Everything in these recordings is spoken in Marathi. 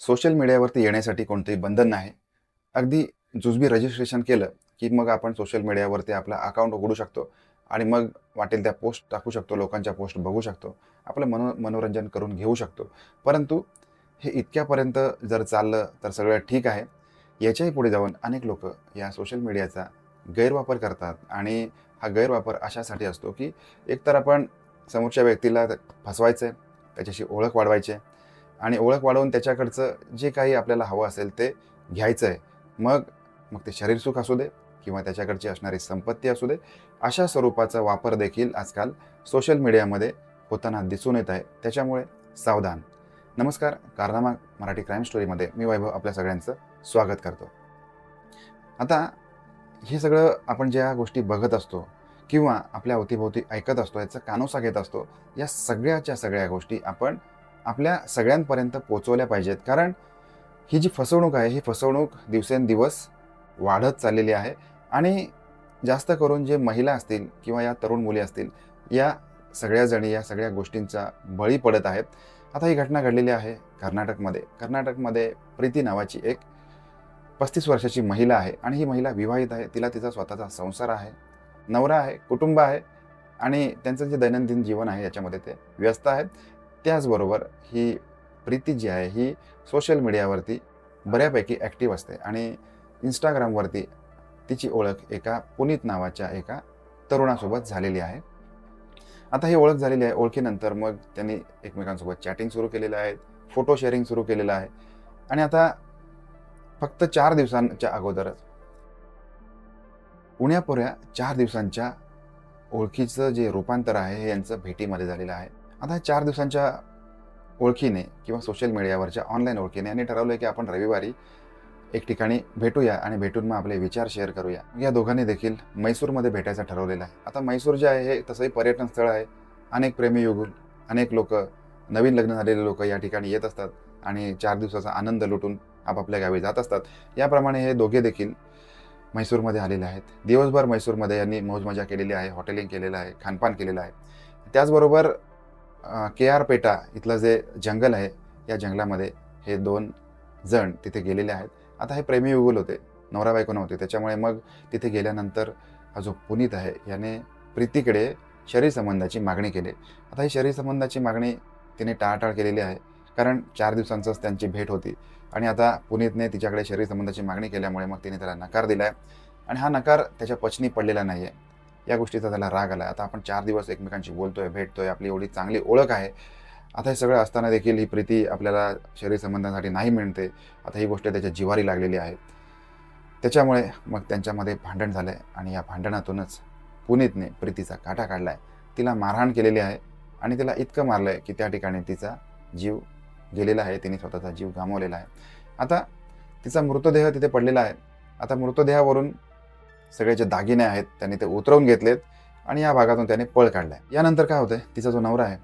सोशल मीडियावरती येण्यासाठी कोणतेही बंधन नाही. अगदी जुजबी रजिस्ट्रेशन केलं, की मग आपण सोशल मीडियावरती आपला अकाउंट उघडू शकतो आणि मग वाटेल त्या पोस्ट टाकू शकतो, लोकांच्या पोस्ट बघू शकतो. आपलं मनोरंजन करून घेऊ शकतो. परंतु हे इतक्यापर्यंत जर चाललं तर सगळं ठीक आहे. याच्याही पुढे जाऊन अनेक लोकं या सोशल मीडियाचा गैरवापर करतात आणि हा गैरवापर अशासाठी असतो, की एकतर आपण समोरच्या व्यक्तीला फसवायचं आहे, त्याच्याशी ओळख वाढवायची आहे आणि ओळख वाढवून त्याच्याकडचं जे काही आपल्याला हवं असेल ते घ्यायचं आहे. मग मग ते शरीरसुख असू दे किंवा त्याच्याकडची असणारी संपत्ती असू दे, अशा स्वरूपाचा वापर देखील आजकाल सोशल मीडियामध्ये होताना दिसून येत आहे. त्याच्यामुळे सावधान. नमस्कार, कारनामा मराठी क्राईम स्टोरीमध्ये मी वैभव आपल्या सगळ्यांचं स्वागत करतो. आता हे सगळं आपण ज्या गोष्टी बघत असतो किंवा आपल्या अवतीभोवती ऐकत असतो, याचा कानोसा घेत असतो, या सगळ्याच्या सगळ्या गोष्टी आपण आपल्या सगळ्यांपर्यंत पोहोचवल्या पाहिजेत. कारण ही जी फसवणूक आहे, ही फसवणूक दिवसेंदिवस वाढत चाललेली आहे आणि जास्त करून जे महिला असतील किंवा या तरुण मुली असतील, या सगळ्या जणी या सगळ्या गोष्टींचा बळी पडत आहेत. आता ही घटना घडलेली आहे कर्नाटकमध्ये. कर्नाटकमध्ये प्रीती नावाची एक 35 वर्षाची महिला आहे आणि ही महिला विवाहित आहे. तिला तिचा स्वतःचा संसार आहे, नवरा आहे, कुटुंब आहे आणि त्यांचं जे दैनंदिन जीवन आहे याच्यामध्ये ते व्यस्त आहेत. त्याचबरोबर ही प्रीती जी आहे ही सोशल मीडियावरती बऱ्यापैकी ॲक्टिव्ह असते आणि इंस्टाग्रामवरती तिची ओळख एका पुनीत नावाच्या एका तरुणासोबत झालेली आहे. आता ही ओळख झालेली आहे. ओळखीनंतर मग त्यांनी एकमेकांसोबत चॅटिंग सुरू केलेलं आहे, फोटो शेअरिंग सुरू केलेलं आहे आणि आता फक्त 4 दिवसांच्या अगोदरच उण्यापुऱ्या 4 दिवसांच्या ओळखीचं जे रूपांतर आहे हे यांचं भेटीमध्ये झालेलं आहे. आता 4 दिवसांच्या ओळखीने किंवा सोशल मीडियावरच्या ऑनलाईन ओळखीने यांनी ठरवलं की आपण रविवारी एक ठिकाणी भेटूया आणि भेटून मग आपले विचार शेअर करूया. या दोघांनी देखील म्हैसूरमध्ये भेटायचं ठरवलेलं आहे. आता म्हैसूर जे आहे हे तसंही पर्यटन स्थळ आहे. अनेक प्रेमी युगुल, अनेक लोक, नवीन लग्न झालेले लोक या ठिकाणी येत असतात आणि 4 दिवसाचा आनंद लुटून आपापल्या गावी जात असतात. याप्रमाणे हे दोघे देखील म्हैसूरमध्ये आलेले आहेत. दिवसभर म्हैसूरमध्ये यांनी मौज मजा केलेली आहे, हॉटेलिंग केलेलं आहे, खानपान केलेलं आहे. त्याचबरोबर KR पेटा इथलं जे जंगल आहे, या जंगलामध्ये हे 2 जण तिथे गेलेले आहेत. आता हे प्रेमी युगुल होते, नवरा बायको नव्हते. त्याच्यामुळे मग तिथे गेल्यानंतर हा जो पुनीत आहे याने प्रीतीकडे शरीर संबंधाची मागणी केली. आता ही शरीर संबंधाची मागणी तिने टाळाटाळ केलेली आहे, कारण 4 दिवसांचंच त्यांची भेट होती आणि आता पुनीतने तिच्याकडे शरीर संबंधाची मागणी केल्यामुळे मग तिने त्याला नकार दिला आहे आणि हा नकार त्याच्या पचनी पडलेला नाही आहे. या गोष्टीचा त्याला राग आला. आता आपण 4 दिवस एकमेकांशी बोलतोय, भेटतोय, आपली एवढी चांगली ओळख आहे. आता हे सगळं असताना देखील ही प्रीती आपल्याला शरीर संबंधासाठी नाही मिळते. आता ही गोष्ट त्याच्या जिव्हारी लागलेली आहे. त्याच्यामुळे मग त्यांच्यामध्ये भांडण झालं आहे आणि या भांडणातूनच पुनीतने प्रीतीचा काटा काढला आहे. तिला मारहाण केलेली आहे आणि तिला इतकं मारलं आहे की त्या ठिकाणी तिचा जीव गेलेला आहे. तिने स्वतःचा जीव गमावलेला आहे. आता तिचा मृतदेह तिथे पडलेला आहे. आता मृतदेहावरून सगळे जे दागिने आहेत त्यांनी ते उतरवून घेतलेत आणि या भागातून त्याने पळ काढला आहे. यानंतर काय होतंय, तिचा जो नवरा आहे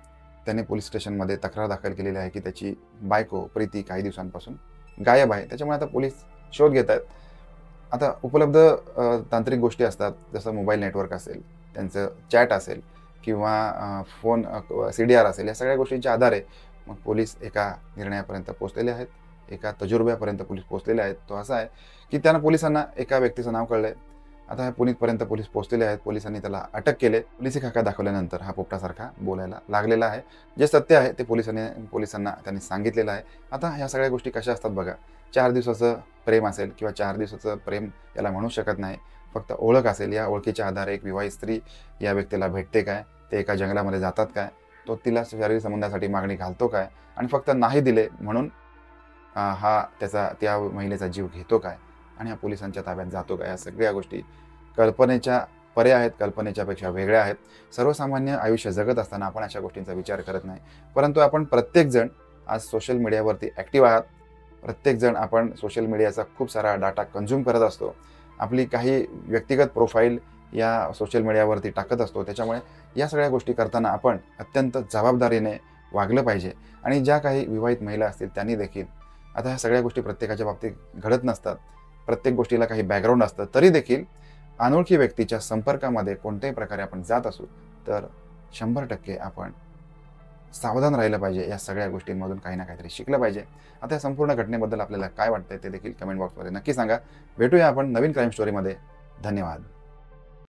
त्याने पोलीस स्टेशनमध्ये तक्रार दाखल केलेली आहे की त्याची बायको प्रीती काही दिवसांपासून गायब आहे. त्याच्यामुळे आता पोलीस शोध घेत आहेत. आता उपलब्ध तांत्रिक गोष्टी असतात, जसं मोबाईल नेटवर्क असेल, त्यांचं चॅट असेल किंवा फोन CDR असेल, या सगळ्या गोष्टींच्या आधारे मग पोलीस एका निर्णयापर्यंत पोहोचलेले आहेत, एका तजुर्ब्यापर्यंत पोलीस पोहोचलेले आहेत. तो असा आहे की त्यांना पोलिसांना एका व्यक्तीचं नाव कळलं आहे. आता ह्या पुनीतपर्यंत पोलीस पोहोचलेले आहेत. पोलिसांनी त्याला अटक केले. पोलिसी खाका दाखवल्यानंतर हा पोपटासारखा बोलायला लागलेला आहे. जे सत्य आहे ते पोलिसांना त्यांनी सांगितलेलं आहे. आता ह्या सगळ्या गोष्टी कशा असतात बघा. 4 दिवसाचं प्रेम असेल किंवा 4 दिवसाचं प्रेम याला म्हणू शकत नाही. फक्त ओळख असेल, या ओळखीच्या आधारे एक विवाहित स्त्री या व्यक्तीला भेटते काय, ते एका जंगलामध्ये जातात काय, तो तिला शरीर संबंधासाठी मागणी घालतो काय आणि फक्त नाही दिले म्हणून हा त्या महिलेचा जीव घेतो काय आणि हा पोलिसांच्या ताब्यात जातो काय. या सगळ्या गोष्टी कल्पनेच्या परे आहेत, कल्पनेच्या पेक्षा वेगळ्या आहेत. सर्वसामान्य आयुष्य जगत असताना आपण अशा गोष्टींचा विचार करत नाही. परंतु आपण प्रत्येकजण आज सोशल मीडियावरती ॲक्टिव्ह आहात. प्रत्येकजण आपण सोशल मीडियाचा खूप सारा डाटा कंझ्युम करत असतो. आपली काही व्यक्तिगत प्रोफाईल या सोशल मीडियावरती टाकत असतो. त्याच्यामुळे या सगळ्या गोष्टी करताना आपण अत्यंत जबाबदारीने वागलं पाहिजे. आणि ज्या काही विवाहित महिला असतील त्यांनी देखील, आता ह्या सगळ्या गोष्टी प्रत्येकाच्या बाबतीत घडत नसतात, प्रत्येक गोष्टीला काही बॅकग्राऊंड असतं, तरी देखील अनोळखी व्यक्तीच्या संपर्कामध्ये कोणत्याही प्रकारे आपण जात असू तर 100% आपण सावधान राहिलं पाहिजे. या सगळ्या गोष्टींमधून काही ना काहीतरी शिकलं पाहिजे. आता या संपूर्ण घटनेबद्दल आपल्याला काय वाटतंय ते देखील कमेंट बॉक्समध्ये नक्की सांगा. भेटूया आपण नवीन क्राईम स्टोरीमध्ये. धन्यवाद.